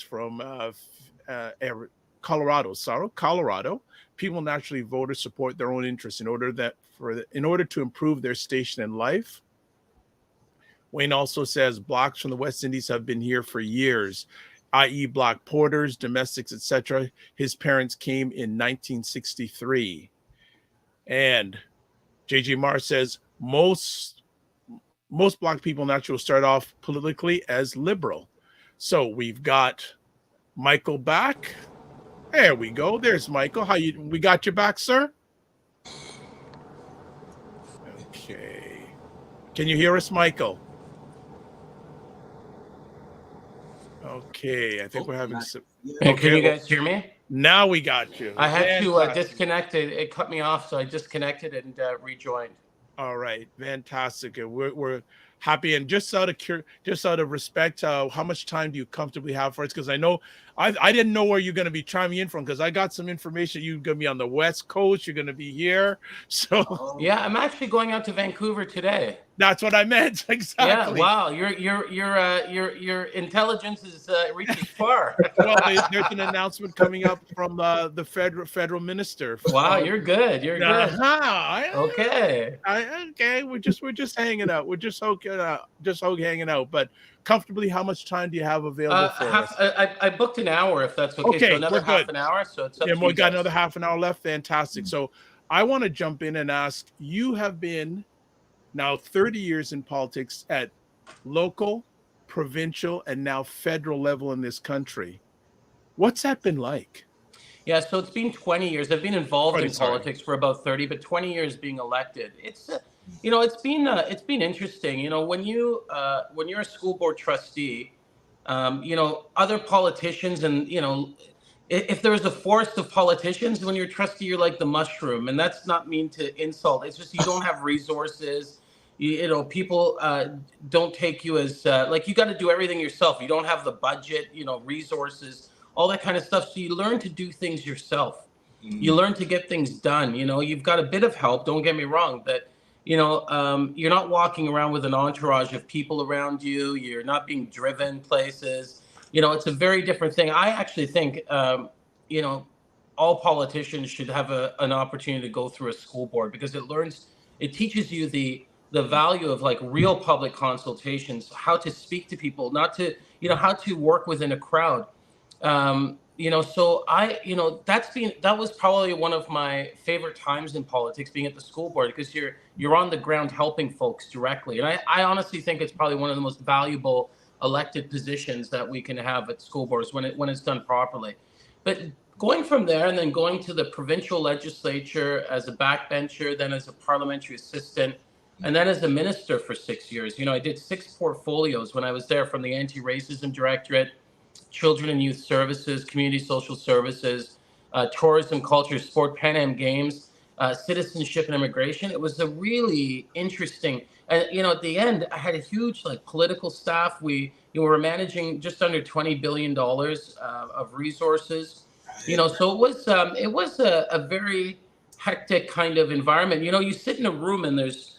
from Colorado. Sorry, Colorado. People naturally vote or support their own interests in order to improve their station in life. Wayne also says blacks from the West Indies have been here for years, i.e., black porters, domestics, etc. His parents came in 1963. And JJ Marr says most black people naturally will start off politically as liberal. So we've got Michael back. There we go. There's Michael. We got you back, sir? Okay. Can you hear us, Michael? Okay, I think we're having some. Okay, can you guys hear me? Now we got you. I had to disconnect it. It cut me off, so I disconnected and rejoined. All right, fantastic. We're happy, and just out of respect, how much time do you comfortably have for us? Because I know I didn't know where you're going to be chiming in from, because I got some information you're going to be on the West Coast, you're going to be here. So yeah, I'm actually going out to Vancouver today. That's what I meant. Exactly. Yeah. Wow. Your intelligence is reaching far. Well, there's an announcement coming up from the federal minister. Wow, you're good. You're good. Okay. Okay. We're just hanging out. We're just hanging out. But comfortably, how much time do you have available for us? I booked an hour, if that's okay. So another half an hour. So it's up to you. We got another half an hour left. Fantastic. So I want to jump in and ask. You have been now 30 years in politics at local, provincial, and now federal level in this country. What's that been like? Yeah, so it's been 20 years. I've been involved in politics for about 30, but 20 years being elected. It's it's been interesting. When you're a school board trustee, other politicians, and if there's a forest of politicians, when you're a trustee, you're like the mushroom, and that's not mean to insult. It's just you don't have resources. People don't take you as you got to do everything yourself. You don't have the budget, resources, all that kind of stuff. So you learn to do things yourself. Mm-hmm. You learn to get things done. You've got a bit of help. Don't get me wrong, but you're not walking around with an entourage of people around you. You're not being driven places. It's a very different thing. I actually think all politicians should have an opportunity to go through a school board, because it teaches you the value of real public consultations, how to speak to people, how to work within a crowd. So that was probably one of my favorite times in politics, being at the school board, because you're on the ground helping folks directly. And I honestly think it's probably one of the most valuable elected positions that we can have at school boards when it's done properly. But going from there and then going to the provincial legislature as a backbencher, then as a parliamentary assistant, and then as a minister for 6 years. I did 6 portfolios when I was there, from the Anti-Racism Directorate, Children and Youth Services, Community Social Services, Tourism, Culture, Sport, Pan Am Games, Citizenship and Immigration. It was a really interesting, and at the end, I had a huge political staff. We were managing just under $20 billion of resources. So it was a very hectic kind of environment. You sit in a room and there's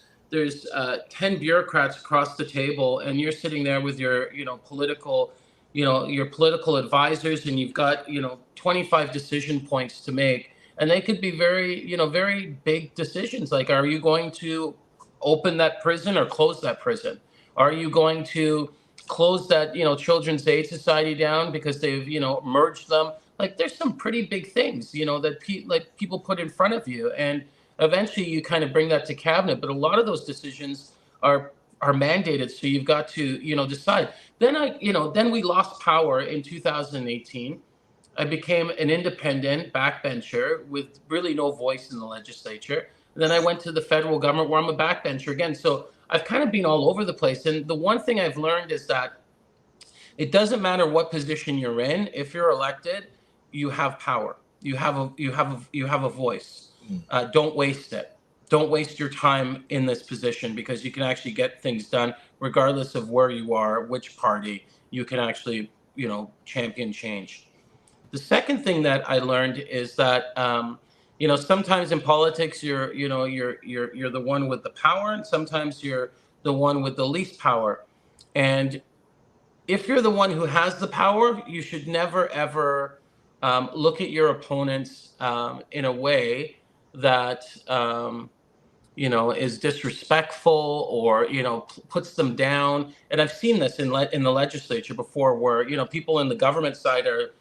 10 bureaucrats across the table, and you're sitting there with your political advisors, and you've got 25 decision points to make, and they could be very very big decisions, like, are you going to open that prison or close that prison? Are you going to close that Children's Aid Society down because they've merged them? There's some pretty big things that people put in front of you, and eventually you kind of bring that to cabinet, but a lot of those decisions are mandated, so you've got to decide. Then we lost power in 2018. I became an independent backbencher with really no voice in the legislature. And then I went to the federal government, where I'm a backbencher again. So I've kind of been all over the place. And the one thing I've learned is that it doesn't matter what position you're in. If you're elected, you have power. You have a voice. Don't waste it. Don't waste your time in this position, because you can actually get things done regardless of where you are, which party. You can actually, champion change. The second thing that I learned is that, sometimes in politics you're the one with the power, and sometimes you're the one with the least power. And if you're the one who has the power, you should never, ever look at your opponents in a way that is disrespectful or puts them down. And I've seen this in the legislature before, where people in the government side are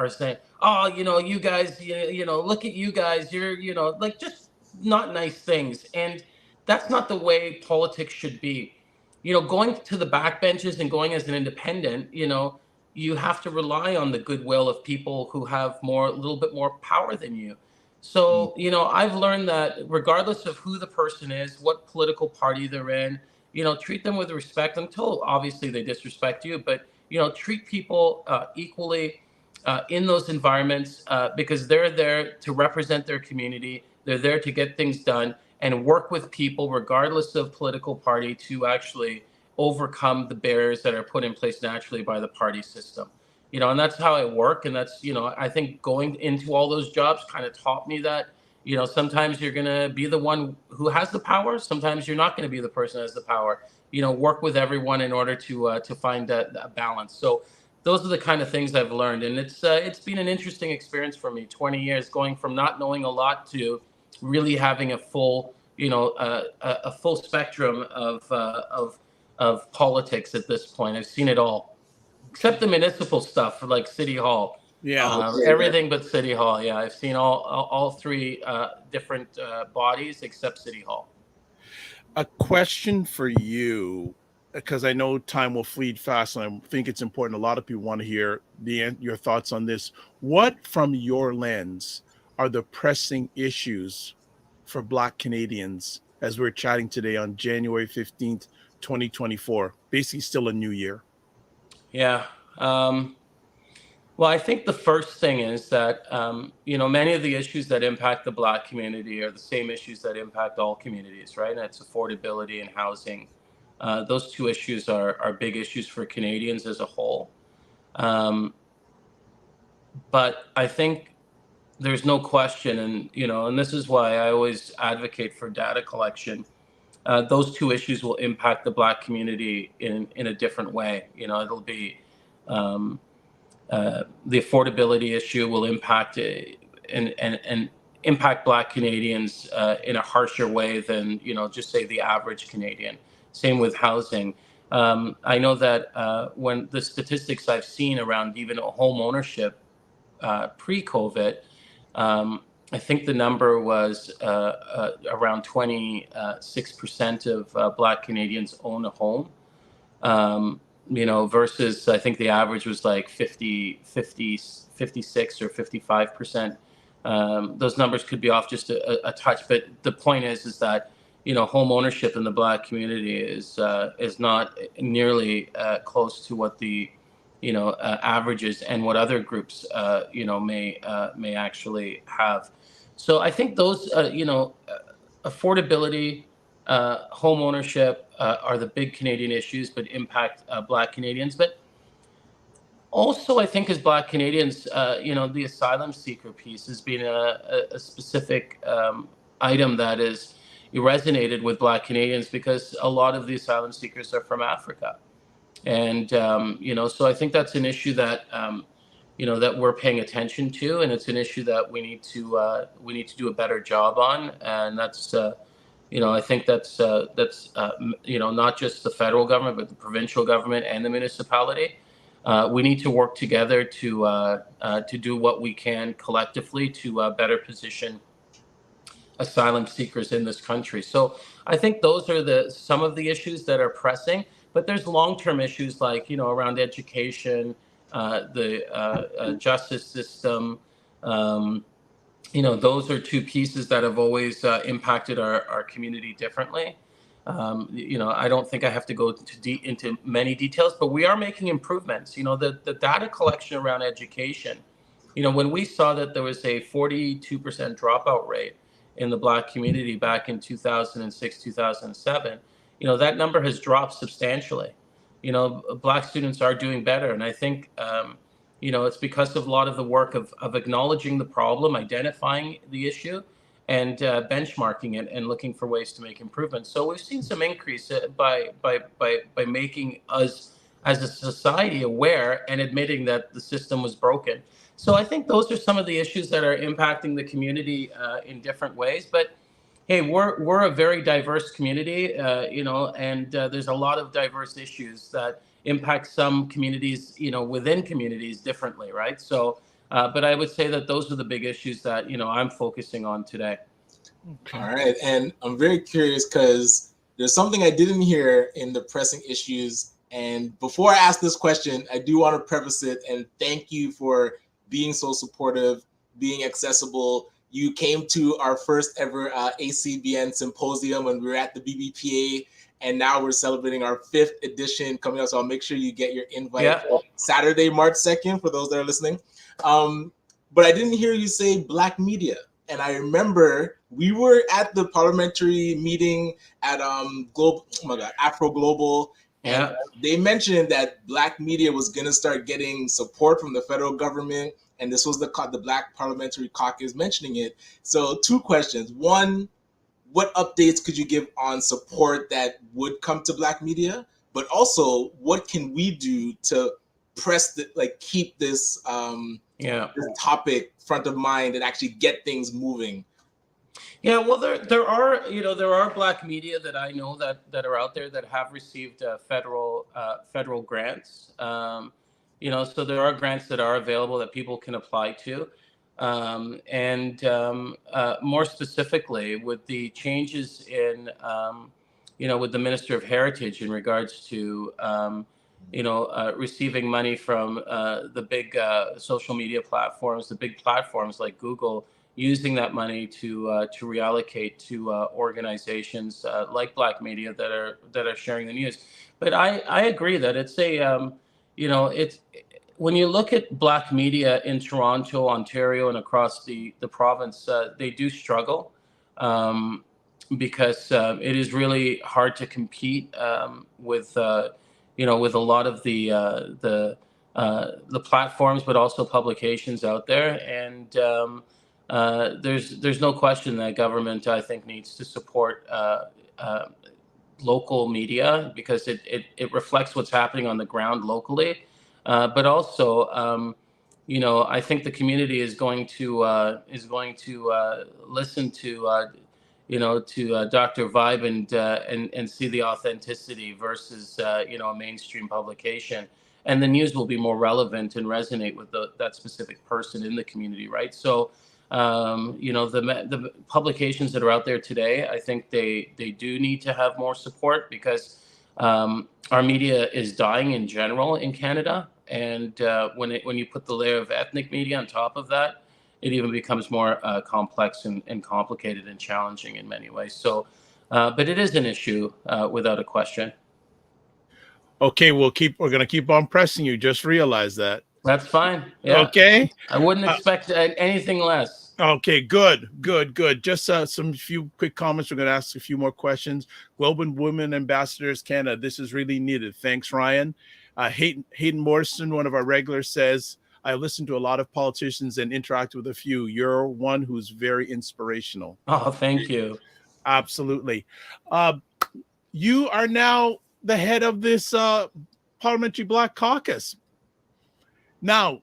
saying, oh, you guys, look at you guys, you're like, just not nice things. And that's not the way politics should be. Going to the backbenches and going as an independent, you have to rely on the goodwill of people who have a little bit more power than you. So, I've learned that regardless of who the person is, what political party they're in, treat them with respect until obviously they disrespect you, but, treat people equally in those environments because they're there to represent their community. They're there to get things done and work with people, regardless of political party, to actually overcome the barriers that are put in place naturally by the party system. And that's how I work. And that's, I think going into all those jobs kind of taught me that, sometimes you're going to be the one who has the power. Sometimes you're not going to be the person who has the power. Work with everyone in order to find a balance. So those are the kind of things I've learned. And it's been an interesting experience for me, 20 years, going from not knowing a lot to really having a full, a full spectrum of politics at this point. I've seen it all, except the municipal stuff for like City Hall. Yeah. Everything but City Hall. Yeah, I've seen all three different bodies except City Hall. A question for you, because I know time will flee fast, and I think it's important. A lot of people want to hear your thoughts on this. What, from your lens, are the pressing issues for Black Canadians as we're chatting today on January 15th, 2024? Basically, still a new year. Yeah. Well, I think the first thing is that, many of the issues that impact the Black community are the same issues that impact all communities, right? And it's affordability and housing. Those two issues are big issues for Canadians as a whole. But I think there's no question, and this is why I always advocate for data collection. Those two issues will impact the Black community in a different way. It'll be the affordability issue will impact and impact Black Canadians in a harsher way than just say the average Canadian. Same with housing. I know that when the statistics I've seen around even home ownership pre-COVID, I think the number was around 26% of Black Canadians own a home. Versus I think the average was like 56 or 55%. Those numbers could be off just a touch, but the point is that home ownership in the Black community is not nearly close to what the averages and what other groups may actually have. So I think those affordability, home ownership are the big Canadian issues, but impact Black Canadians. But also, I think as Black Canadians, the asylum seeker piece has been a specific item that is resonated with Black Canadians, because a lot of the asylum seekers are from Africa. And, so I think that's an issue that, that we're paying attention to, and it's an issue that we need to do a better job on. And that's, I think that's not just the federal government, but the provincial government and the municipality. We need to work together to do what we can collectively to better position asylum seekers in this country. So I think those are some of the issues that are pressing. But there's long-term issues like around education, the justice system. Those are two pieces that have always impacted our community differently. I don't think I have to go into many details, but we are making improvements. The data collection around education, when we saw that there was a 42% dropout rate in the Black community back in 2006, 2007, that number has dropped substantially. Black students are doing better. And I think, it's because of a lot of the work of acknowledging the problem, identifying the issue, and benchmarking it and looking for ways to make improvements. So we've seen some increase by making us as a society aware and admitting that the system was broken. So I think those are some of the issues that are impacting the community in different ways. But hey, we're a very diverse community, and there's a lot of diverse issues that impact some communities, within communities differently, right? So, but I would say that those are the big issues that I'm focusing on today. Okay. All right, and I'm very curious because there's something I didn't hear in the pressing issues. And before I ask this question, I do want to preface it and thank you for being so supportive, being accessible. You came to our first ever ACBN symposium when we were at the BBPA, and now we're celebrating our 5th edition coming up. So I'll make sure you get your invite Saturday, March 2nd, for those that are listening. But I didn't hear you say Black media. And I remember we were at the parliamentary meeting at Afro Global, and they mentioned that Black media was going to start getting support from the federal government, and this was the Black Parliamentary Caucus mentioning it. So 2 questions. One, what updates could you give on support that would come to Black media? But also, what can we do to keep this this topic front of mind and actually get things moving? Yeah, well, there are Black media that I know that are out there that have received federal grants. So there are grants that are available that people can apply to, and more specifically with the changes in with the Minister of Heritage in regards to receiving money from the big social media platforms, the big platforms like Google, using that money to reallocate to organizations like Black media that are sharing the news. But I agree that it's it's when you look at Black media in Toronto, Ontario, and across the province, they do struggle. Because it is really hard to compete with with a lot of the platforms, but also publications out there. And there's no question that government, I think, needs to support local media because it reflects what's happening on the ground locally. But also, I think the community is going to listen to Dr. Vibe and see the authenticity versus a mainstream publication, and the news will be more relevant and resonate with that specific person in the community, right? So the publications that are out there today, I think they do need to have more support because our media is dying in general in Canada, and when you put the layer of ethnic media on top of that, it even becomes more complex and complicated and challenging in many ways. So, but it is an issue without a question. Okay, we're going to keep on pressing you. Just realize that. That's fine. Yeah. Okay. I wouldn't expect anything less. Okay, good. Just some few quick comments. We're going to ask a few more questions. Global Women Ambassadors Canada, this is really needed. Thanks, Ryan. Hayden Morrison, one of our regulars, says, I listen to a lot of politicians and interact with a few. You're one who's very inspirational. Oh, thank you. Absolutely. You are now the head of this Parliamentary Black Caucus. Now,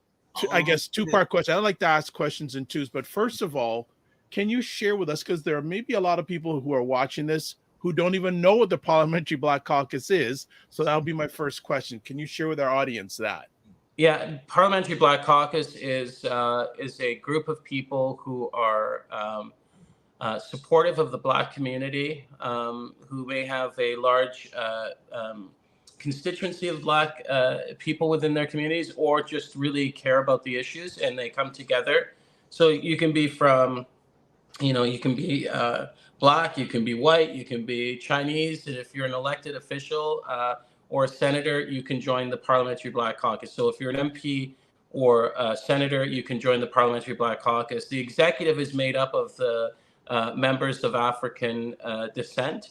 I guess 2-part question. I like to ask questions in twos, but first of all, can you share with us, because there are maybe a lot of people who are watching this who don't even know what the Parliamentary Black Caucus is. So that'll be my first question. Can you share with our audience that? Yeah, Parliamentary Black Caucus is a group of people who are supportive of the Black community, who may have a large constituency of Black people within their communities, or just really care about the issues, and they come together. So you can be from, you can be Black, you can be white, you can be Chinese, and if you're an elected official or a senator, you can join the Parliamentary Black Caucus. So if you're an MP or a senator, you can join the Parliamentary Black Caucus. The executive is made up of the members of African descent.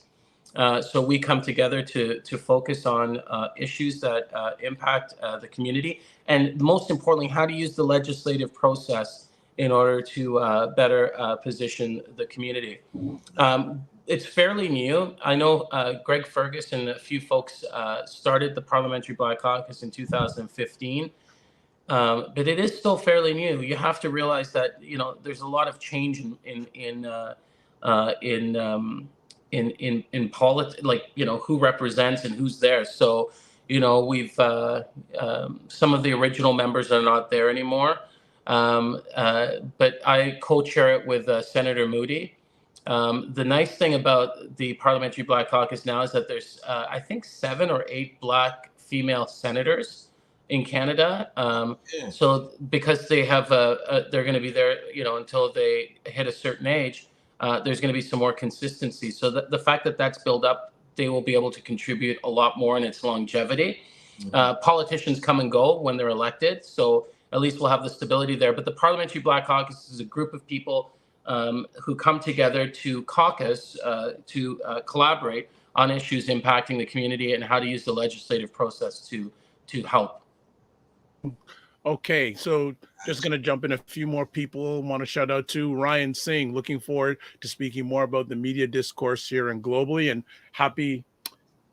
So we come together to focus on issues that impact the community, and most importantly, how to use the legislative process in order to better position the community. It's fairly new. I know Greg Fergus and a few folks started the Parliamentary Black Caucus in 2015. But it is still fairly new. You have to realize that there's a lot of change in politics, like who represents and who's there. So we've some of the original members are not there anymore. But I co-chair it with Senator Moody. The nice thing about the Parliamentary Black Caucus now is that there's I think 7 or 8 Black female senators in Canada. So because they have they're going to be there, until they hit a certain age, there's going to be some more consistency. So the fact that that's built up, they will be able to contribute a lot more in its longevity. Politicians come and go when they're elected, so at least we'll have the stability there. But the Parliamentary Black Caucus is a group of people who come together to caucus, to collaborate on issues impacting the community and how to use the legislative process to help. Okay, so just going to jump in a few more people. Want to shout out to Ryan Singh. Looking forward to speaking more about the media discourse here and globally, and happy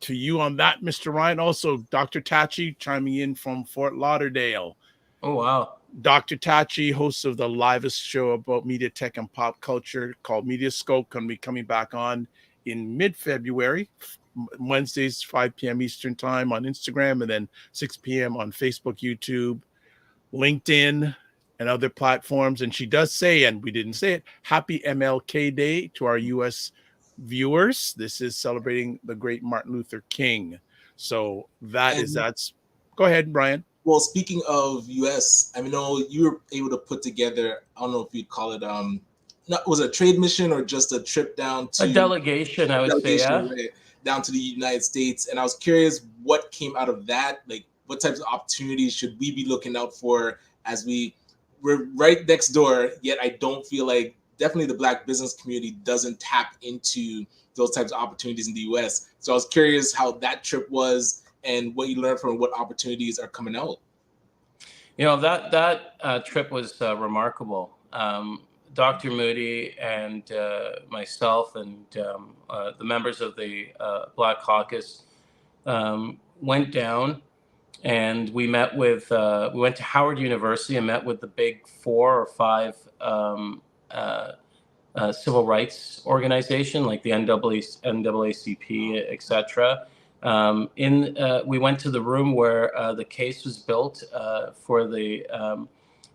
to you on that, Mr. Ryan. Also, Dr. Tachi chiming in from Fort Lauderdale. Oh, wow. Dr. Tachi, host of the livest show about media, tech, and pop culture called Media Scope, going to be coming back on in mid-February, Wednesdays, 5 p.m. Eastern time on Instagram, and then 6 p.m. on Facebook, YouTube, LinkedIn, and other platforms. And she does say, and we didn't say it, happy MLK Day to our U.S. viewers. This is celebrating the great Martin Luther King. So that's go ahead, Brian. Well, speaking of U.S., I know you were able to put together, I don't know if you'd call it, was it a trade mission or just a trip down to... A delegation, I would say, yeah. Right, down to the United States. And I was curious what came out of that, like what types of opportunities should we be looking out for as we're right next door, yet I don't feel like definitely the Black business community doesn't tap into those types of opportunities in the U.S. So I was curious how that trip was and what you learned from what opportunities are coming out. That trip was remarkable. Dr. Moody and myself and the members of the Black Caucus went down, and we met with we went to Howard University and met with the big 4 or 5 civil rights organization like the NAACP, etc. We went to the room where the case was built for the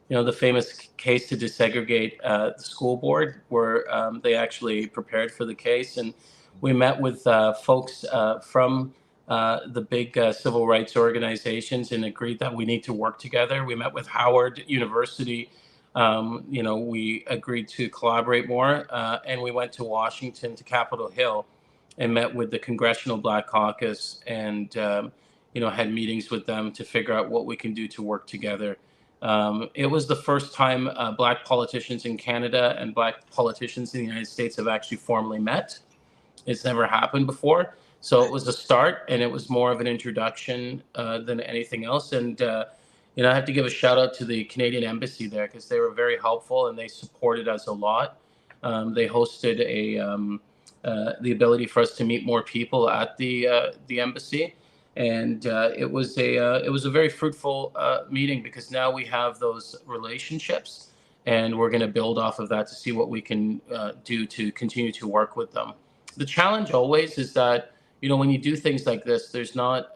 the famous case to desegregate the school board, where they actually prepared for the case. And we met with folks from the big civil rights organizations and agreed that we need to work together. We met with Howard University. We agreed to collaborate more, and we went to Washington, to Capitol Hill, and met with the Congressional Black Caucus and, had meetings with them to figure out what we can do to work together. It was the first time Black politicians in Canada and Black politicians in the United States have actually formally met. It's never happened before. So it was a start, and it was more of an introduction than anything else. And, I have to give a shout out to the Canadian Embassy there, because they were very helpful and they supported us a lot. They hosted the ability for us to meet more people at the embassy, and it was a very fruitful meeting, because now we have those relationships, and we're going to build off of that to see what we can do to continue to work with them. The challenge always is that when you do things like this, there's not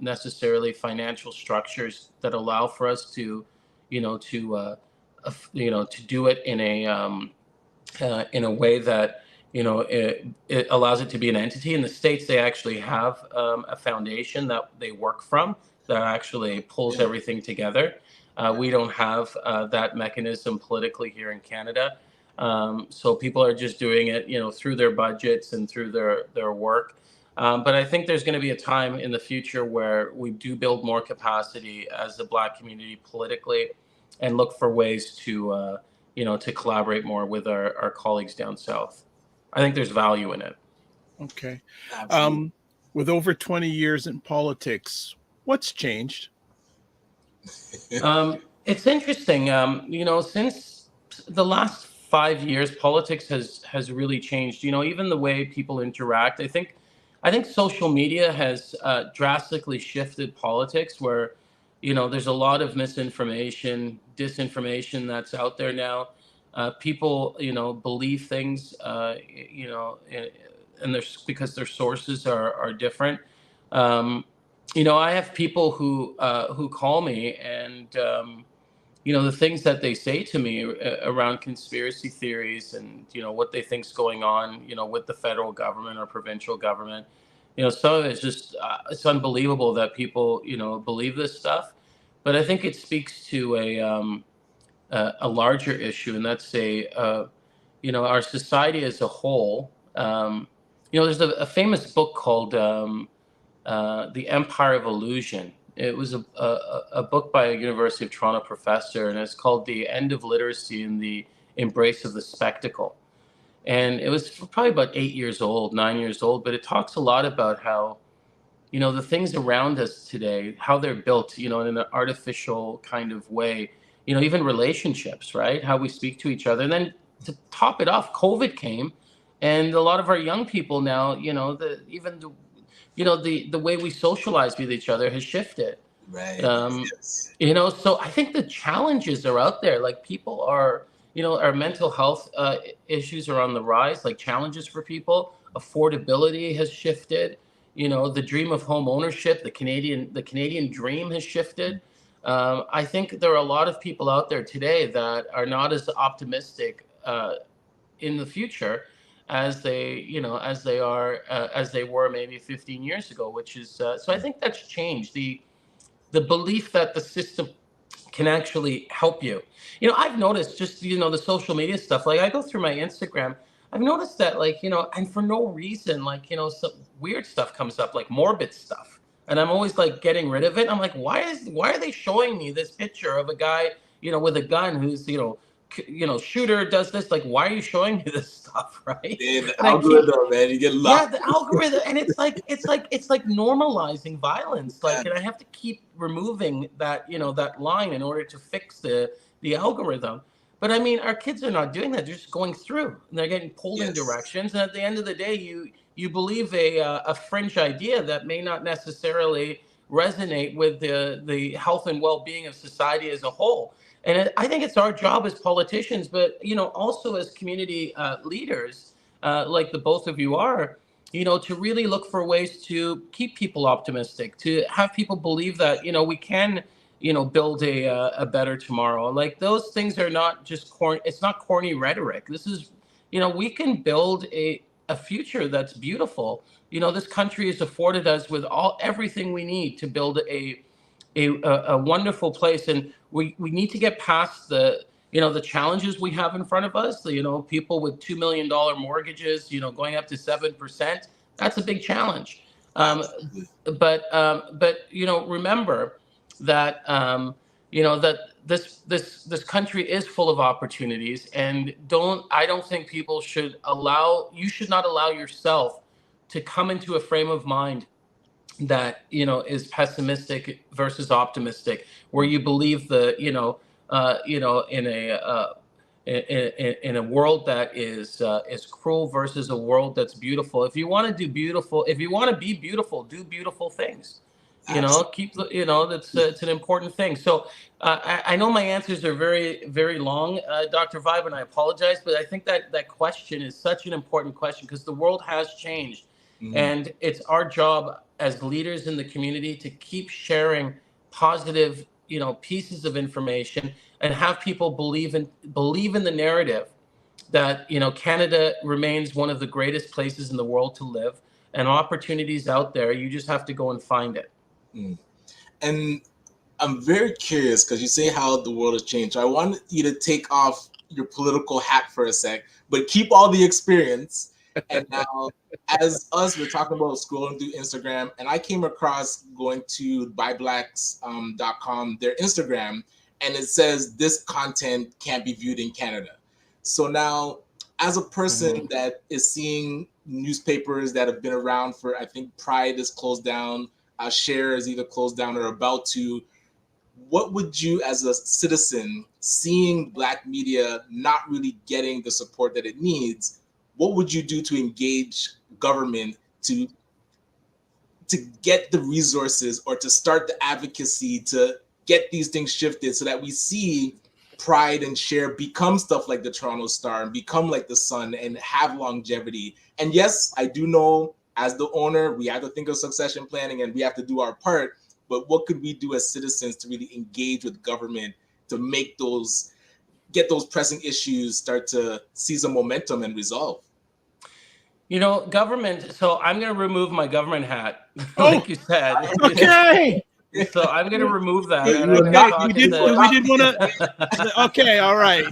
necessarily financial structures that allow for us to do it in a way that it allows it to be an entity. In the States, they actually have a foundation that they work from that actually pulls everything together. We don't have that mechanism politically here in Canada. So people are just doing it, through their budgets and through their work. But I think there's going to be a time in the future where we do build more capacity as the Black community politically, and look for ways to collaborate more with our colleagues down south. I think there's value in it. Okay. With over 20 years in politics, what's changed? It's interesting. Since the last 5 years, politics has really changed. You know, even the way people interact. I think social media has drastically shifted politics, where, you know, there's a lot of misinformation, disinformation that's out there now. People, you know, believe things, you know, and there's because their sources are different. Um, you know, I have people who call me, and you know, the things that they say to me around conspiracy theories, and, you know, what they think's going on, you know, with the federal government or provincial government. You know, some of it's just it's unbelievable that people, you know, believe this stuff. But I think it speaks to a larger issue, and that's you know, our society as a whole. You know, there's a famous book called The Empire of Illusion. It was a book by a University of Toronto professor, and it's called The End of Literacy and the Embrace of the Spectacle. And it was probably about 8 years old, 9 years old, but it talks a lot about how, you know, the things around us today, how they're built, you know, in an artificial kind of way, you know, even relationships, right? How we speak to each other. And then to top it off, COVID came, and a lot of our young people now, you know, the way we socialize with each other has shifted. Right. Yes. You know, so I think the challenges are out there. Like, people are, you know, our mental health issues are on the rise, like challenges for people. Affordability has shifted. You know, the dream of home ownership, the Canadian dream has shifted. I think there are a lot of people out there today that are not as optimistic in the future as they, you know, as they are as they were maybe 15 years ago, which is so I think that's changed the belief that the system can actually help you. You know, I've noticed, just, you know, the social media stuff. Like, I go through my Instagram, I've noticed that, like, you know, and for no reason, like, you know, some weird stuff comes up, like morbid stuff. And I'm always like getting rid of it. I'm like, why are they showing me this picture of a guy, you know, with a gun who's, you know, shooter does this? Like, why are you showing me this stuff, right? Yeah, the And algorithm, man, you get locked. yeah, the algorithm, and it's like normalizing violence. Like, and I have to keep removing that, you know, that line in order to fix the algorithm. But I mean, our kids are not doing that. They're just going through. And they're getting pulled in directions, and at the end of the day, you believe a fringe idea that may not necessarily resonate with the health and well-being of society as a whole. And I think it's our job as politicians, but, you know, also as community leaders, like the both of you are, you know, to really look for ways to keep people optimistic, to have people believe that, you know, we can, you know, build a better tomorrow. Like, those things are not just corny. It's not corny rhetoric. This is, you know, we can build a future that's beautiful. You know, this country has afforded us with everything we need to build a wonderful place, and we need to get past the, you know, the challenges we have in front of us. You know, people with $2 million mortgages, you know, going up to 7%. That's a big challenge. But you know, remember that you know, that this country is full of opportunities, and I don't think you should not allow yourself to come into a frame of mind that, you know, is pessimistic versus optimistic, where you believe you know, in a world that is cruel versus a world that's beautiful. If you want to be beautiful, do beautiful things. You know, you know, it's an important thing. So I know my answers are very, very long, Dr. Vibe, and I apologize, but I think that question is such an important question, because the world has changed. And it's our job as leaders in the community to keep sharing positive, you know, pieces of information, and have people believe in the narrative that, you know, Canada remains one of the greatest places in the world to live, and opportunities out there. You just have to go and find it. And I'm very curious, because you say how the world has changed. I want you to take off your political hat for a sec, but keep all the experience. And now, as us, we're talking about scrolling through Instagram, and I came across going to buyblacks.com, their Instagram, and it says this content can't be viewed in Canada. So now, as a person that is seeing newspapers that have been around for, I think Pride is closed down, Share is either closed down or about to, what would you, as a citizen, seeing Black media not really getting the support that it needs, what would you do to engage government to get the resources or to start the advocacy to get these things shifted so that we see Pride and Share become stuff like the Toronto Star and become like the Sun and have longevity? And yes, I do know as the owner, we have to think of succession planning and we have to do our part, but what could we do as citizens to really engage with government to make get those pressing issues start to see some momentum and resolve? Government. So I'm going to remove my government hat, Oh, like you said. okay. So I'm going to remove that. Okay, And I'm gonna we didn't want to. Okay, all right.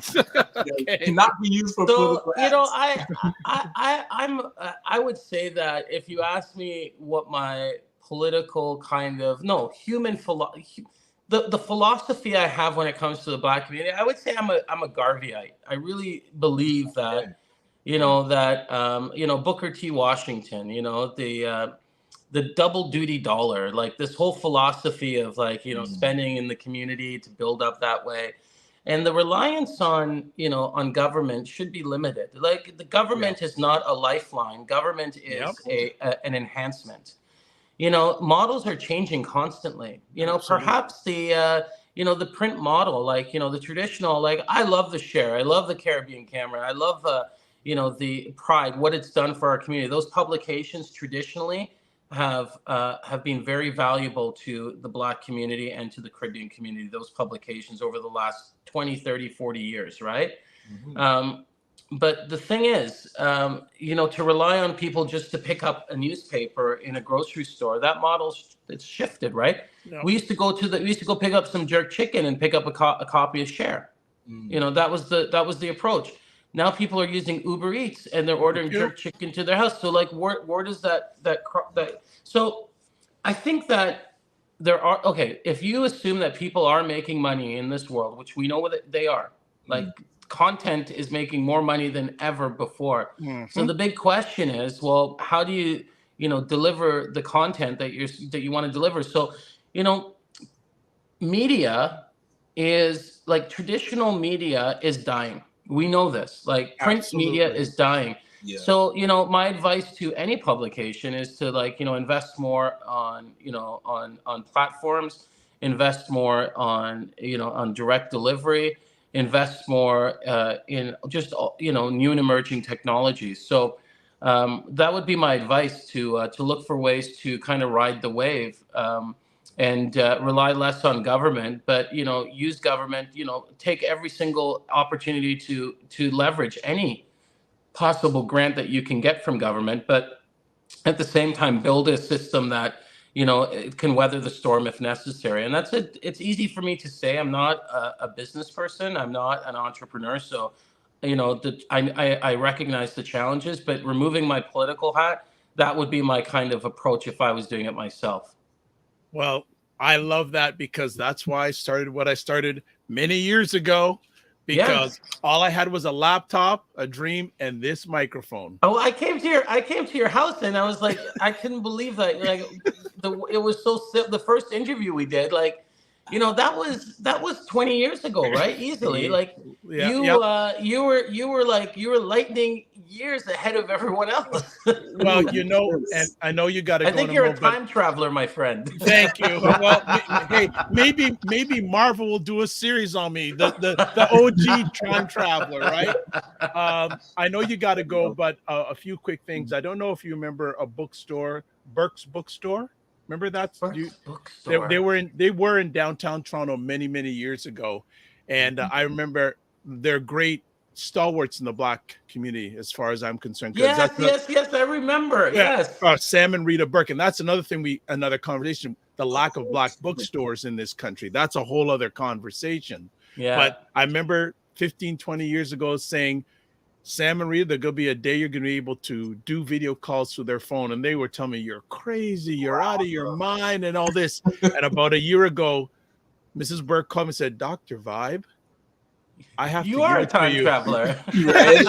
Okay. Cannot be used for political ads. I would say that if you ask me what my political human philosophy, the philosophy I have when it comes to the Black community, I would say I'm a Garveyite. I really believe that. Booker T. Washington, the double duty dollar, like this whole philosophy of spending in the community to build up that way. And the reliance on government should be limited. Like the government is not a lifeline. Government is an enhancement. Models are changing constantly. Perhaps the print model, the traditional, I love the Share. I love the Caribbean Camera. I love the Pride, what it's done for our community. Those publications traditionally have been very valuable to the Black community and to the Caribbean community, those publications over the last 20, 30, 40 years, right? Mm-hmm. But the thing is, to rely on people just to pick up a newspaper in a grocery store, that model's it's shifted, right? No. We used to go pick up some jerk chicken and pick up a copy of Share. Mm. That was the approach. Now people are using Uber Eats and they're ordering jerk chicken to their house. So where does that so I think that there are, if you assume that people are making money in this world, which we know what they are, content is making more money than ever before. Mm-hmm. So the big question is, well, how do you deliver the content that you want to deliver? So, media is traditional media is dying. We know this. Print media is dying. Yeah. So, my advice to any publication is to invest more on platforms, invest more on direct delivery, invest more in just new and emerging technologies. So that would be my advice, to look for ways to kind of ride the wave, and rely less on government, but use government. Take every single opportunity to leverage any possible grant that you can get from government, but at the same time build a system that it can weather the storm if necessary. And that's it. It's easy for me to say. I'm not a business person. I'm not an entrepreneur. So, I recognize the challenges, but removing my political hat, that would be my kind of approach if I was doing it myself. Well, I love that, because that's why I started what I started many years ago, because all I had was a laptop, a dream, and this microphone. Oh, I came to your house and I was like, I couldn't believe that. It was so simple. The first interview we did, that was 20 years ago, right? Easily. You were lightning years ahead of everyone else. Well, and I know you got to go. I think you're a time traveler, my friend. Thank you. Well, hey, maybe Marvel will do a series on me, the OG time traveler, right? I know you got to go, but a few quick things. I don't know if you remember a bookstore, Burke's Bookstore. Remember that? They were in downtown Toronto many years ago, and I remember they're great stalwarts in the Black community, as far as I'm concerned. Yes, I remember. Yes, Sam and Rita Burke, and that's another conversation. The lack of Black bookstores in this country. That's a whole other conversation. Yeah, but I remember 15, 20 years ago saying, Sam and Rita, there's going to be a day you're going to be able to do video calls through their phone. And they were telling me, you're crazy, you're out of your mind and all this. And about a year ago, Mrs. Burke called me and said, Dr. Vibe, I have You to are give a it to time you. traveler. Right?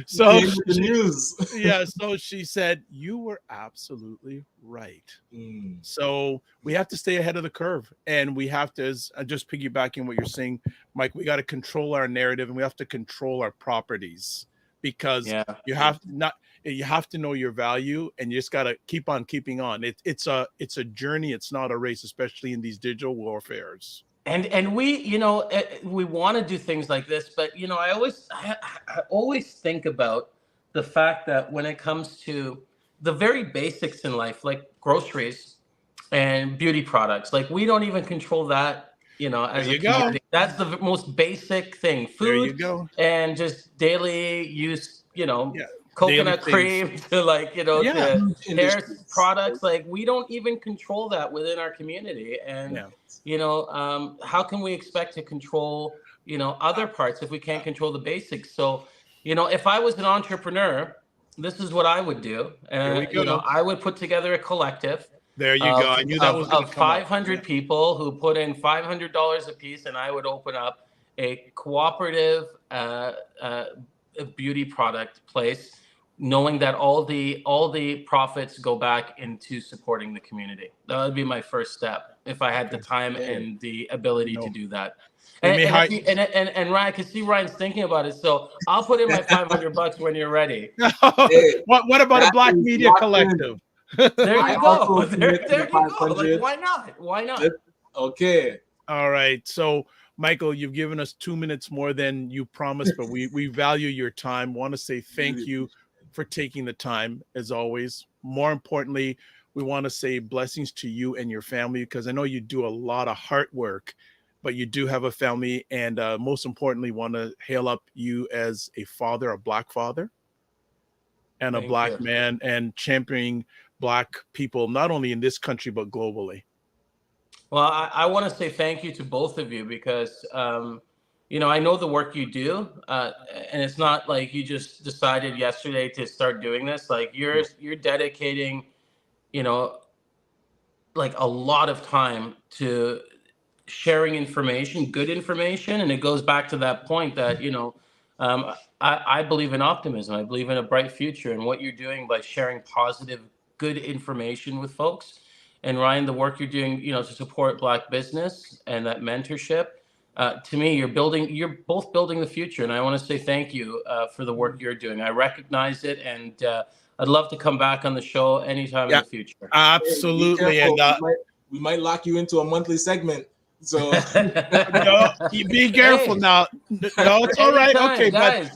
So Came with the news. yeah, so she said, you were absolutely right. Mm. So we have to stay ahead of the curve, and we have to, as just piggybacking what you're saying, Mike, we got to control our narrative, and we have to control our properties, because Yeah. you have to know your value, and you just got to keep on keeping on. It's a journey. It's not a race, especially in these digital warfares. And we, we want to do things like this, but I always think about the fact that when it comes to the very basics in life, like groceries and beauty products, like we don't even control that, There as a you go. community. That's the most basic thing. There you Food go. and just daily use, Yeah. Daily coconut things. cream to Yeah. to Huge hair industries. products. Like we don't even control that within our community. And Yeah. how can we expect to control, other parts if we can't control the basics? So, if I was an entrepreneur, this is what I would do. Here we go. I would put together a collective There you go. I knew that was going to of come up. 500 people who put in $500 a piece, and I would open up a cooperative a beauty product place, knowing that all the profits go back into supporting the community. That would be my first step if I had the time and the ability to do that. And Ryan, I can see Ryan's thinking about it. So I'll put in my $500 when you're ready. Hey, what about a Black Media Collective? There you go. There you go. 500. Like, why not? Why not? Okay. All right. So, Michael, you've given us 2 minutes more than you promised, but we value your time. Want to say thank you for taking the time, as always. More importantly, we want to say blessings to you and your family, because I know you do a lot of hard work, but you do have a family, and most importantly, want to hail up you as a father, a Black father, and a Black man, and championing Black people, not only in this country, but globally. Well, I want to say thank you to both of you, because, I know the work you do, and it's not like you just decided yesterday to start doing this. Like you're dedicating, like a lot of time to sharing information, good information. And it goes back to that point that, I believe in optimism. I believe in a bright future, and what you're doing by sharing positive, good information with folks. And Ryan, the work you're doing, to support Black business and that mentorship, to me, you're both building the future. And I want to say thank you for the work you're doing. I recognize it. And I'd love to come back on the show anytime in the future. Absolutely. Hey, and we might lock you into a monthly segment. So no, be careful now. No, it's all right. Okay, guys,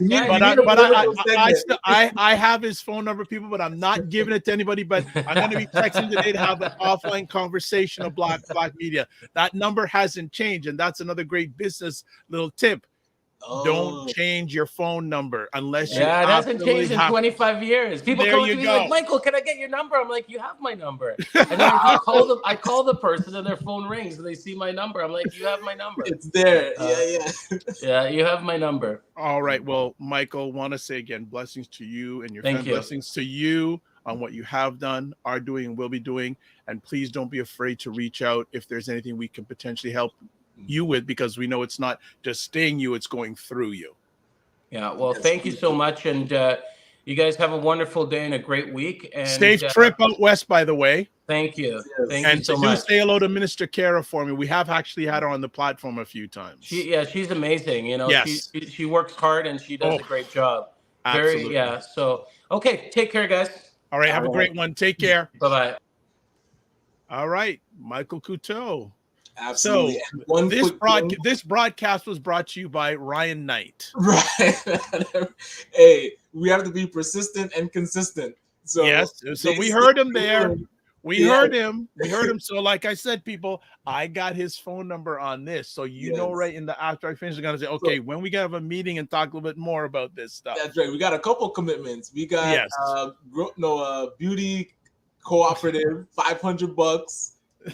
I have his phone number, people, but I'm not giving it to anybody. But I'm going to be texting today to have an offline conversation of Black media. That number hasn't changed, and that's another great business little tip. Don't change your phone number unless you. Yeah, it hasn't changed in 25 years. People come to me like, Michael, can I get your number? I'm like, you have my number. And then I call the person, and their phone rings, and they see my number. I'm like, you have my number. It's there. Yeah, you have my number. All right. Well, Michael, want to say again, blessings to you and your family. Blessings to you on what you have done, are doing, and will be doing. And please don't be afraid to reach out if there's anything we can potentially help you with, because we know it's not just staying you, it's going through you. Yeah, well, thank you so much, and you guys have a wonderful day and a great week. And safe trip out west, by the way. Thank you. Thank you so much. And say hello to Minister Kara for me. We have actually had her on the platform a few times. She's amazing. Yes. She works hard, and she does a great job. Absolutely. So okay, take care, guys. All right, have a great one. Take care. Bye-bye. All right, Michael Coteau. Absolutely. So this broadcast was brought to you by Ryan Knight. Right. Hey, we have to be persistent and consistent. So yes. So we heard him there. We heard him. So like I said, people, I got his phone number on this. So you know, right in the after I finish, I'm gonna say, okay, when we gonna have a meeting and talk a little bit more about this stuff. That's right. We got a couple commitments. We got beauty cooperative, $500.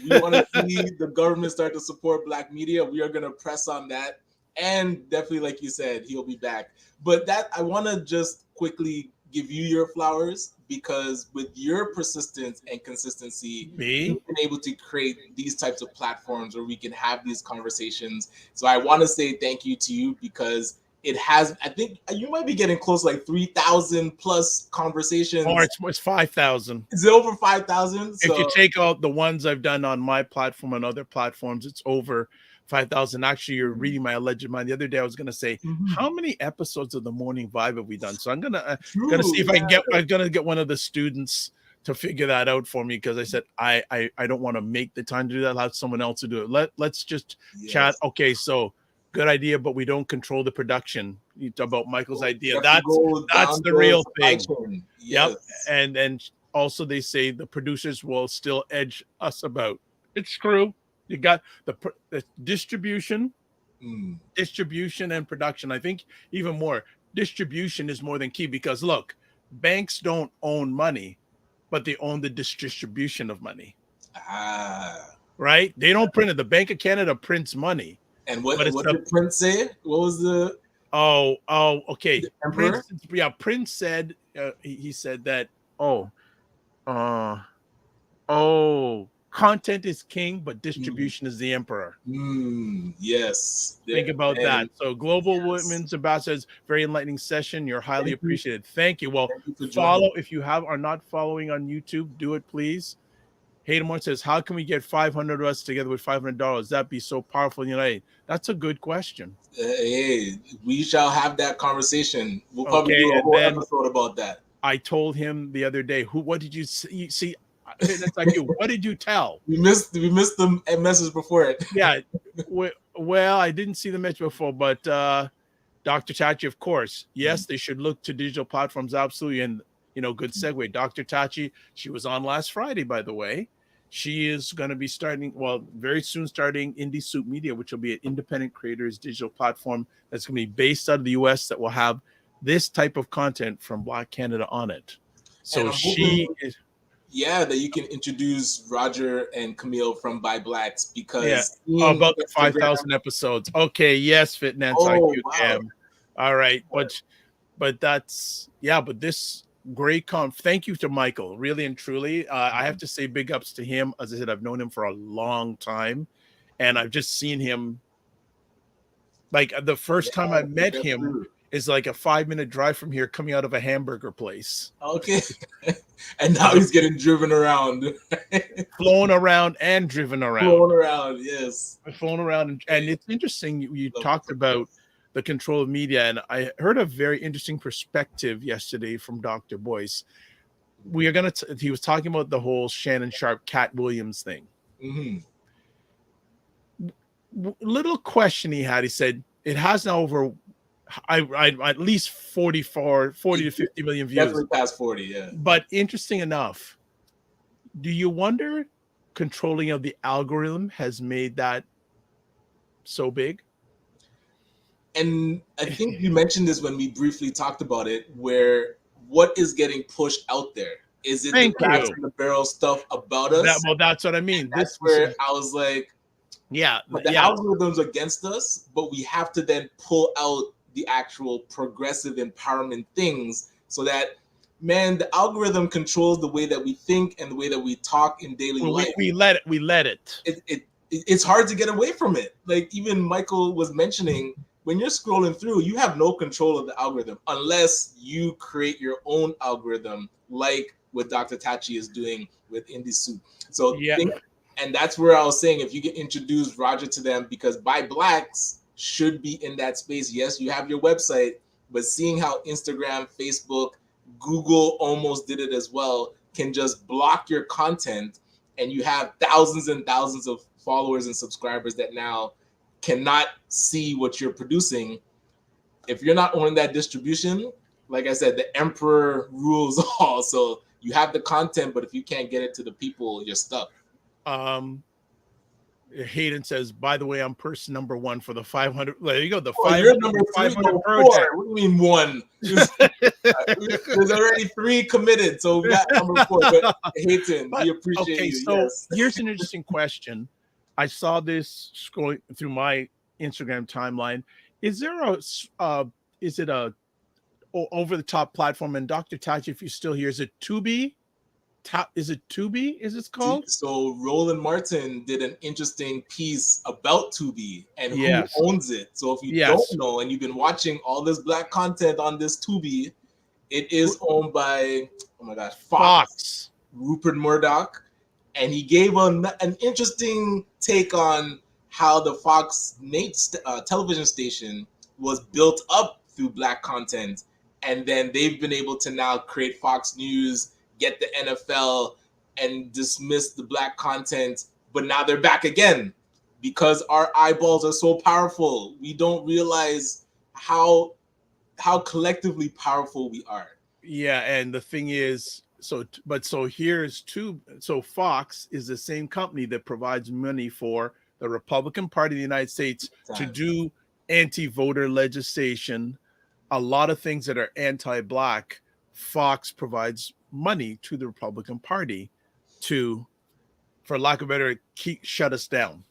We want to see the government start to support Black media. We are going to press on that. And definitely, like you said, he'll be back. But I want to just quickly give you your flowers, because with your persistence and consistency, you've been able to create these types of platforms where we can have these conversations. So I want to say thank you to you, because it has, I think you might be getting close to like 3,000 plus conversations. Or it's 5,000. Is it over 5,000? If you take out the ones I've done on my platform and other platforms, it's over 5,000. Actually, you're reading my alleged mind. The other day, I was going to say, how many episodes of the Morning Vibe have we done? So I'm gonna see if I can get. I'm gonna get one of the students to figure that out for me, because I said I don't want to make the time to do that. I'll have someone else to do it. Let's just chat. Okay, so good idea, but we don't control the production. You talk about Michael's idea. That's the real thing. Yep, and also they say the producers will still edge us about. It's true. You got the distribution, distribution and production. I think even more distribution is more than key, because look, banks don't own money, but they own the distribution of money. Right? They don't print it. The Bank of Canada prints money. And what did Prince say? What was the? Okay. Prince said he said that. Content is king, but distribution is the emperor. Yes. Think about that. So Global Women's Ambassadors, very enlightening session. You're highly appreciated. Thank you. Well, follow if you are not following on YouTube, do it, please. Hayden says, how can we get 500 of us together with $500? That'd be so powerful and united. That's a good question. Hey, we shall have that conversation. We'll probably do a whole episode about that. I told him the other day, what did you see? That's like you. What did you tell? We missed the message before it. Yeah. Well, I didn't see the message before, but Dr. Tachi, of course, yes, they should look to digital platforms. Absolutely. And, good segue. Dr. Tachi, she was on last Friday, by the way. She is going to be very soon starting Indie Soup Media, which will be an independent creators digital platform that's going to be based out of the US, that will have this type of content from Black Canada on it. So that you can introduce Roger and Camille from By Blacks, because about the 5,000 episodes. Okay, yes, Fitness. Wow. All right, but that's but this great thank you to Michael, really and truly. I have to say big ups to him. As I said, I've known him for a long time, and I've just seen him. Like the first time I met him is like a 5-minute drive from here, coming out of a hamburger place. Okay. And now he's getting driven around. Flown around and driven around. Flown around, yes. Flown around. And it's interesting, you talked about the control of media, and I heard a very interesting perspective yesterday from Dr. Boyce. He was talking about the whole Shannon Sharp, Cat Williams thing. Little question he had, he said, it has now over at least 40 to 50 million views. Definitely past 40, yeah. But interesting enough, do you wonder controlling of the algorithm has made that so big? And I think you mentioned this when we briefly talked about it, where what is getting pushed out there? Is it the crabs in the barrel stuff about us? That's what I mean. That's where I was like, but the algorithm's against us, but we have to then pull out the actual progressive empowerment things, so that, man, the algorithm controls the way that we think and the way that we talk in daily life. We let it. It's hard to get away from it. Like even Michael was mentioning, when you're scrolling through, you have no control of the algorithm unless you create your own algorithm, like what Dr. Tachi is doing with Indie Soup. So and that's where I was saying, if you can introduce Roger to them, because By Blacks should be in that space. Yes, you have your website, but seeing how Instagram, Facebook, Google almost did it as well, can just block your content, and you have thousands and thousands of followers and subscribers that now cannot see what you're producing. If you're not owning that distribution, like I said, the emperor rules all. So you have the content, but if you can't get it to the people, you're stuck. Hayden says, by the way, I'm person number 1 for the 500. There you go. The you're number 500 project. What do you mean 1? There's already 3 committed, so we got number 4. But Hayden, we appreciate you. So here's an interesting question. I saw this scrolling through my Instagram timeline. Is there is it a over the top platform. And Dr. Tachi, if you're still here, is it Tubi? Is it Tubi? Is it called? So Roland Martin did an interesting piece about Tubi and who Yes. owns it. So if you don't know and you've been watching all this black content on this Tubi, it is owned by, oh my gosh, Fox. Rupert Murdoch. And he gave an interesting take on how the Fox television station was built up through black content. And then they've been able to now create Fox News, get the NFL, and dismiss the black content. But now they're back again because our eyeballs are so powerful. We don't realize how collectively powerful we are. Yeah, and the thing is, so here's so Fox is the same company that provides money for the Republican Party of the United States to do anti-voter legislation, a lot of things that are anti-black. Fox provides money to the Republican Party to, for lack of a better, shut us down.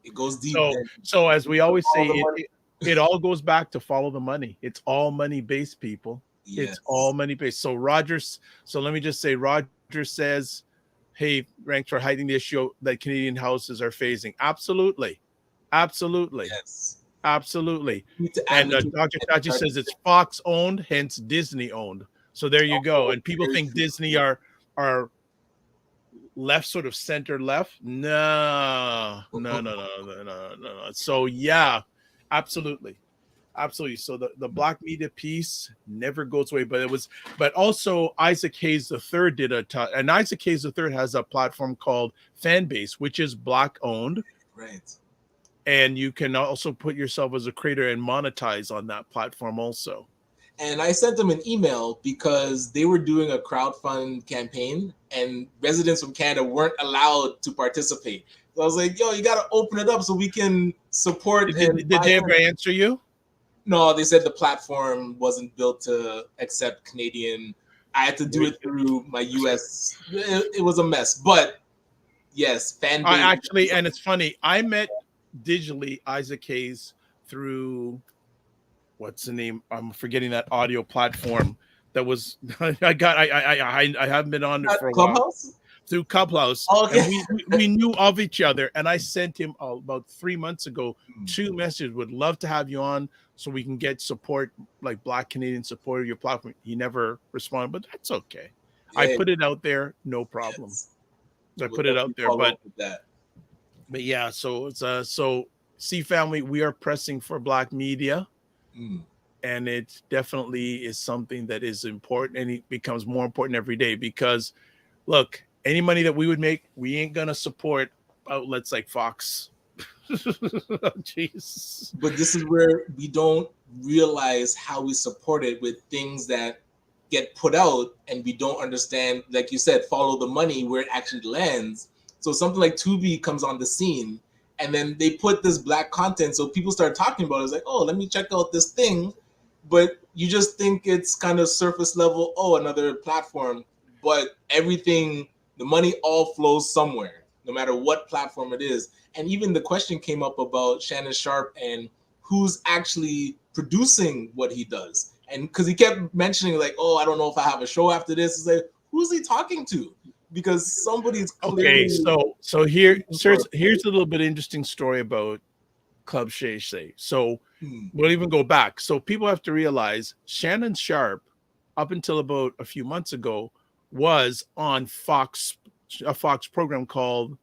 It goes deep. So as we always say, it all goes back to follow the money. It's all money-based, people. Yes. It's all money-based. So let me just say, Roger says, hey, Ranks, for hiding the issue that Canadian houses are phasing. Absolutely. Yes. Absolutely. And Dr. Tachi says it's Fox owned, hence Disney owned. So there you go. And people think Disney are left, sort of center left. No. So yeah, absolutely. So the black media piece never goes away, but also Isaac Hayes III did and Isaac Hayes III has a platform called Fanbase, which is black owned. Right. And you can also put yourself as a creator and monetize on that platform also. And I sent them an email because they were doing a crowdfund campaign and residents from Canada weren't allowed to participate. So I was like, yo, you got to open it up so we can support. Did they ever answer you? No, they said the platform wasn't built to accept Canadian. I had to do it through my US. It was a mess. But yes, Fanbase. Actually, and it's funny, I met digitally Isaac Hayes through what's the name? I'm forgetting that audio platform that was I haven't been on it for a Clubhouse? while. Through Clubhouse. Oh, okay. And we knew of each other, and I sent him about 3 months ago 2 messages. Would love to have you on so we can get support, like black Canadian support of your platform. He never responded, but that's okay. Yeah. I put it out there, no problem. Yes. I put it out there, but yeah, so it's so see, family, we are pressing for black media. And it definitely is something that is important, and it becomes more important every day because look, any money that we would make, we ain't gonna support outlets like Fox. Jeez. But this is where we don't realize how we support it with things that get put out, and we don't understand, like you said, follow the money where it actually lands. So something like Tubi comes on the scene, and then they put this black content, so people start talking about it. It's like, oh, let me check out this thing, but you just think it's kind of surface level. Oh, another platform, but everything, the money all flows somewhere, no matter what platform it is. And even the question came up about Shannon Sharpe and who's actually producing what he does. And because he kept mentioning like, oh, I don't know if I have a show after this. It's like, who's he talking to? Because somebody's clearly... Okay, so here's a little bit interesting story about Club Shay Shay. So we'll even go back. So people have to realize Shannon Sharpe, up until about a few months ago, was on Fox, a Fox program called,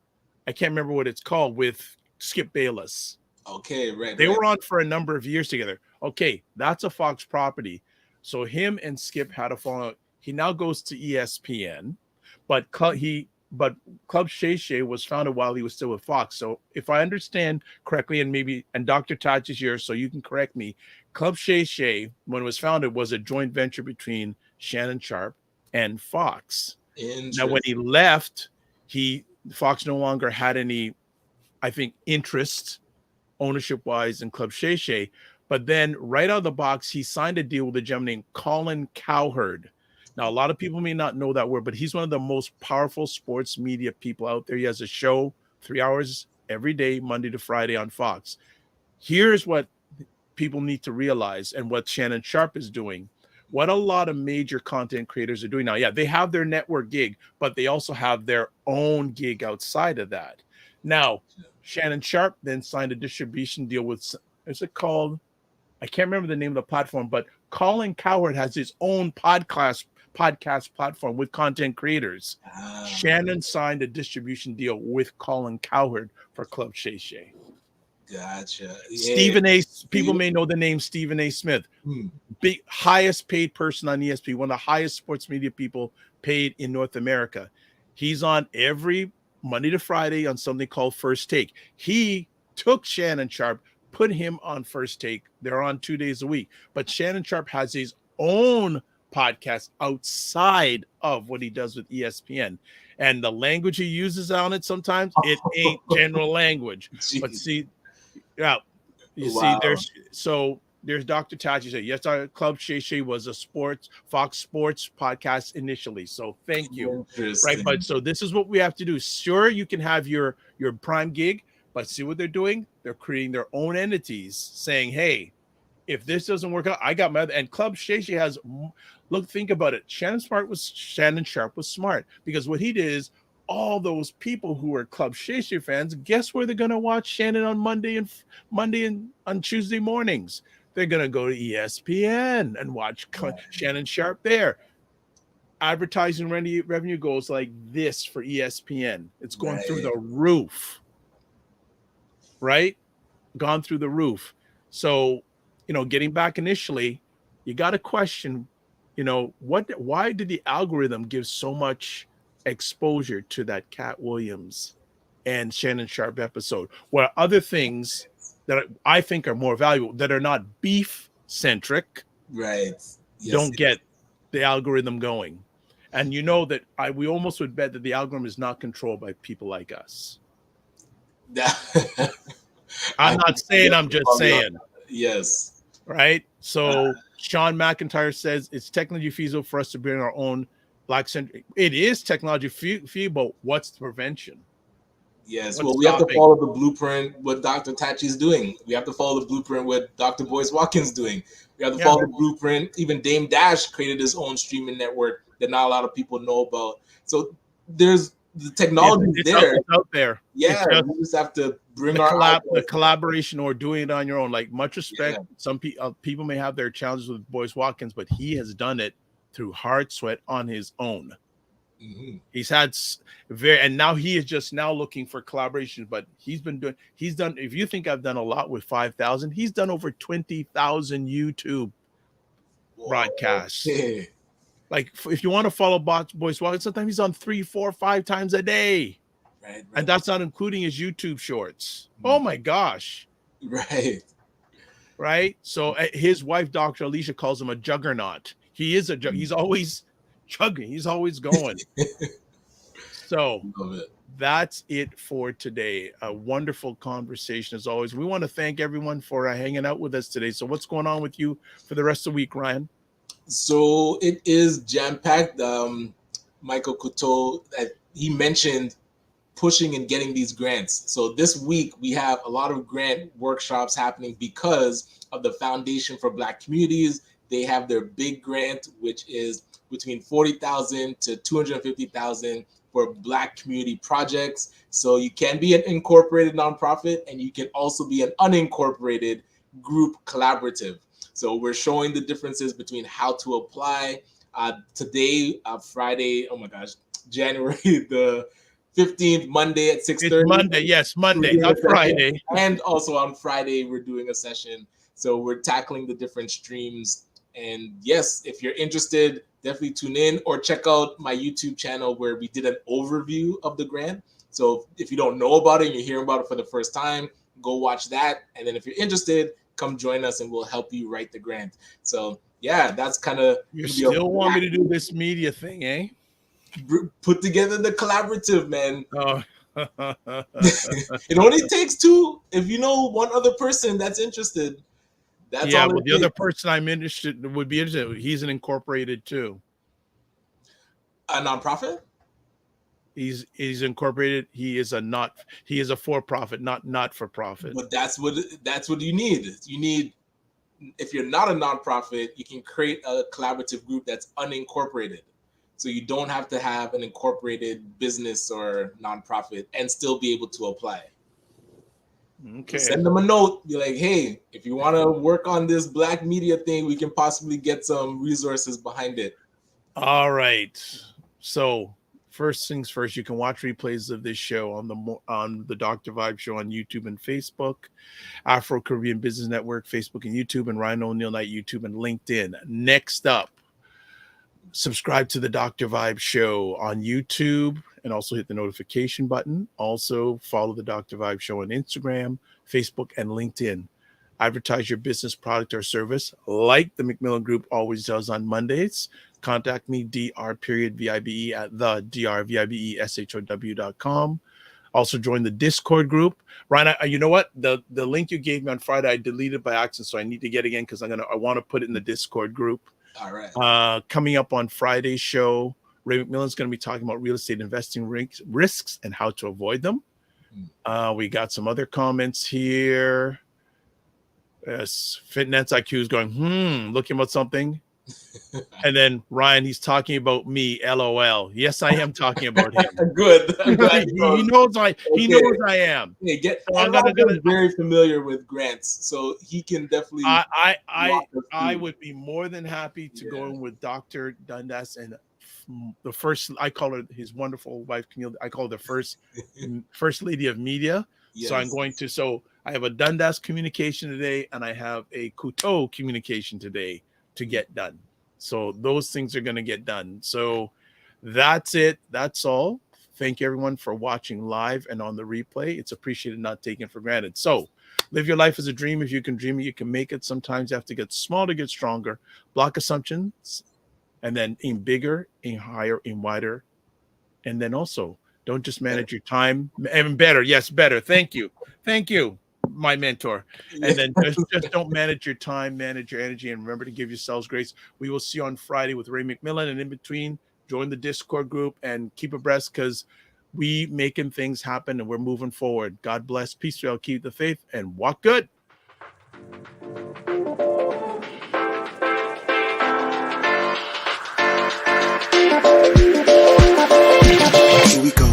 I can't remember what it's called, with Skip Bayless. Okay, right. They were on for a number of years together. Okay, that's a Fox property. So him and Skip had a fallout. He now goes to ESPN, but Club Shay Shay was founded while he was still with Fox. So if I understand correctly, and Dr. Taj is here, so you can correct me, Club Shay Shay, when it was founded, was a joint venture between Shannon Sharpe and Fox. Now, when he left, Fox no longer had any, I think, interest ownership-wise in Club Shay Shay. But then right out of the box, he signed a deal with a gentleman named Colin Cowherd. Now, a lot of people may not know that word, but he's one of the most powerful sports media people out there. He has a show 3 hours every day, Monday to Friday on Fox. Here's what people need to realize, and what Shannon Sharpe is doing, what a lot of major content creators are doing now. Yeah, they have their network gig, but they also have their own gig outside of that. Now, Shannon Sharpe then signed a distribution deal with, is it called, I can't remember the name of the platform, but Colin Cowherd has his own podcast platform with content creators. Shannon signed a distribution deal with Colin Cowherd for Club Shay Shay. Gotcha. Stephen A. People may know the name Stephen A. Smith. Big, highest paid person on ESP, one of the highest sports media people paid in North America. He's on every Monday to Friday on something called First Take. He took Shannon Sharpe, put him on First Take. They're on 2 days a week. But Shannon Sharpe has his own podcast outside of what he does with ESPN. And the language he uses on it sometimes, it ain't general language. Jeez. But see, yeah, you see, there's Dr. Tachi. Yes, our Club Shay Shay was a Fox Sports podcast initially. So thank you. Right. But so this is what we have to do. Sure, you can have your prime gig, but see what they're doing? They're creating their own entities saying, hey, if this doesn't work out, I got my other. And Club Shay Shay has, look, think about it. Shannon Sharpe was smart, because what he did is, all those people who are Club Shay Shay fans, guess where they're going to watch Shannon on Monday and on Tuesday mornings? They're going to go to ESPN and watch Shannon Sharpe there. Advertising revenue goes like this for ESPN. It's going through the roof, right? Gone through the roof. So, getting back initially, you got to question, why did the algorithm give so much exposure to that Cat Williams and Shannon Sharpe episode, where other things that I think are more valuable, that are not beef centric, don't get the algorithm going. And that we almost would bet that the algorithm is not controlled by people like us. I'm not saying, I'm just saying. Yes. Right. So Sean McIntyre says it's technically feasible for us to bring our own Black centric. It is technology feasible. What's the prevention? Yes, well, we have to follow the blueprint what Dr. Tachi's doing. We have to follow the blueprint what Dr. Boyce Watkins doing. We have to follow the blueprint. Even Dame Dash created his own streaming network that not a lot of people know about. So there's the technology there. It's out there. Yeah, we just have to bring the collaboration or doing it on your own. Like, much respect. Some people may have their challenges with Boyce Watkins, but he has done it through hard sweat on his own. He's had and now he is just now looking for collaboration, but he's done, if you think I've done a lot with 5,000, he's done over 20,000 YouTube broadcasts. Like, if you want to follow Boyce Watkins, sometimes he's on 3, 4, 5 times a day. Right. And that's not including his YouTube shorts. Oh my gosh. Right. So his wife, Dr. Alicia, calls him a juggernaut. He is he's always chugging. He's always going. So that's it for today. A wonderful conversation as always. We want to thank everyone for hanging out with us today. So what's going on with you for the rest of the week, Ryan? So it is jam-packed. Michael Coteau, he mentioned pushing and getting these grants. So this week we have a lot of grant workshops happening because of the Foundation for Black Communities. They have their big grant, which is between $40,000 to $250,000 for Black community projects. So you can be an incorporated nonprofit, and you can also be an unincorporated group collaborative. So we're showing the differences between how to apply. Today, Friday, January the 15th, Monday at 6:30. Monday, not Friday. And also on Friday, we're doing a session. So we're tackling the different streams. And yes, if you're interested, definitely tune in or check out my YouTube channel where we did an overview of the grant. So if you don't know about it and you're hearing about it for the first time, go watch that. And then if you're interested, come join us and we'll help you write the grant. So yeah, that's kind of... You still want me to do this media thing, eh? Put together the collaborative, man. Oh. It only takes 2. If you know one other person that's interested, that's all. Well, the other person I'm interested would be interested. He's an incorporated too. A nonprofit? He's incorporated. He is a for-profit, not for profit. But that's what you need. You need if you're not a nonprofit, you can create a collaborative group that's unincorporated. So you don't have to have an incorporated business or nonprofit and still be able to apply. Okay. So send them a note, be like, hey, if you want to work on this Black media thing, we can possibly get some resources behind it. All right. So first things first, you can watch replays of this show on the Dr. Vibe Show on YouTube and Facebook, Afro Caribbean Business Network, Facebook and YouTube, and Ryan O'Neill Night YouTube and LinkedIn. Next up, subscribe to the Dr. Vibe Show on YouTube and also hit the notification button. Also follow the Dr. Vibe Show on Instagram, Facebook, and LinkedIn. Advertise your business, product, or service like the McMillan Group always does on Mondays. Contact me, dr.vibe at the drvibeshow.com. Also join the Discord group. Ryan, you know what? The link you gave me on Friday, I deleted by accident, so I need to get again because I want to put it in the Discord group. All right. Coming up on Friday's show, Ray McMillan's going to be talking about real estate investing risks and how to avoid them. We got some other comments here. Yes, Fitness IQ is going, looking about something. And then Ryan, he's talking about me, LOL. Yes, I am talking about him. Good. he knows I am. Hey, So I'm gonna very familiar with grants, so he can definitely. I would be more than happy to go in with Dr. Dundas and the first. I call her his wonderful wife, Camille. I call her the first lady of media. Yes. So I'm going to. So I have a Dundas communication today, and I have a Coteau communication today to get done. So those things are going to get done. So that's it. That's all. Thank you everyone for watching live and on the replay. It's appreciated, not taken for granted. So live your life as a dream. If you can dream it, you can make it. Sometimes you have to get small to get stronger. Block assumptions and then aim bigger, aim higher, aim wider. And then also don't just manage your time and better. Yes, better. Thank you. Thank you, my mentor. And then just don't manage your time, manage your energy, and remember to give yourselves grace. We will see you on Friday with Ray McMillan, and in between, join the Discord group and keep abreast because we making things happen and we're moving forward. God bless, peace to all, keep the faith, and walk good. Here we go.